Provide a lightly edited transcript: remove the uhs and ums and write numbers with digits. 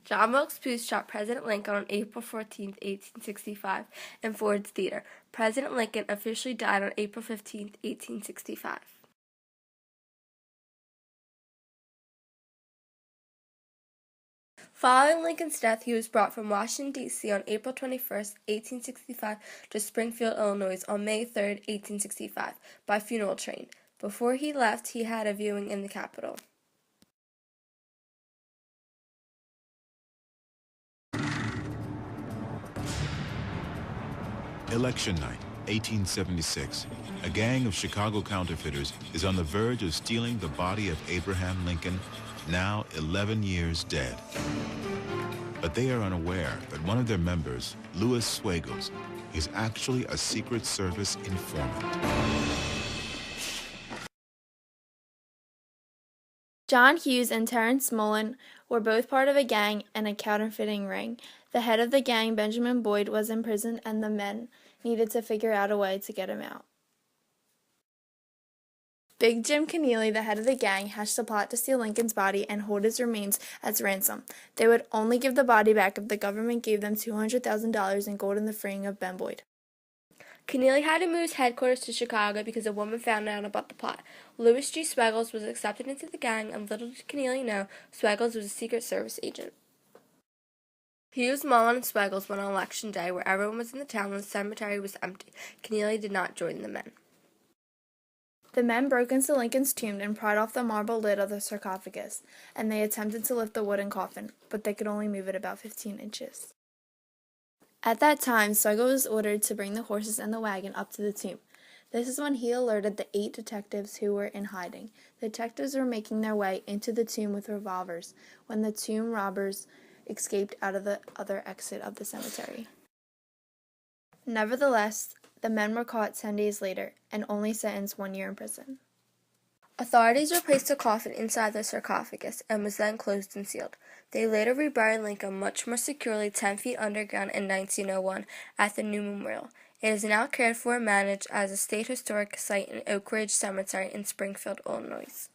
John Wilkes Booth shot President Lincoln on April 14, 1865, in Ford's Theater. President Lincoln officially died on April 15, 1865. Following Lincoln's death, he was brought from Washington, D.C. on April 21, 1865, to Springfield, Illinois on May 3, 1865, by funeral train. Before he left, he had a viewing in the Capitol. Election night, 1876. A gang of Chicago counterfeiters is on the verge of stealing the body of Abraham Lincoln, now 11 years dead. But they are unaware that one of their members, Louis Swagels, is actually a Secret Service informant. John Hughes and Terrence Mullen were both part of a gang and a counterfeiting ring. The head of the gang, Benjamin Boyd, was in prison, and the men needed to figure out a way to get him out. Big Jim Keneally, the head of the gang, hatched a plot to steal Lincoln's body and hold his remains as ransom. They would only give the body back if the government gave them $200,000 in gold in the freeing of Ben Boyd. Keneally had to move his headquarters to Chicago because a woman found out about the plot. Louis G. Swagels was accepted into the gang, and little did Keneally know, Swagels was a Secret Service agent. Hughes, Mullen, and Swagels went on Election Day, where everyone was in the town and the cemetery was empty. Keneally did not join the men. The men broke into Lincoln's tomb and pried off the marble lid of the sarcophagus, and they attempted to lift the wooden coffin, but they could only move it about 15 inches. At that time, Swagels was ordered to bring the horses and the wagon up to the tomb. This is when he alerted the 8 detectives who were in hiding. The detectives were making their way into the tomb with revolvers when the tomb robbers escaped out of the other exit of the cemetery. Nevertheless, the men were caught 10 days later and only sentenced 1 year in prison. Authorities replaced the coffin inside the sarcophagus and was then closed and sealed. They later reburied Lincoln much more securely 10 feet underground in 1901 at the new memorial. It is now cared for and managed as a state historic site in Oak Ridge Cemetery in Springfield, Illinois.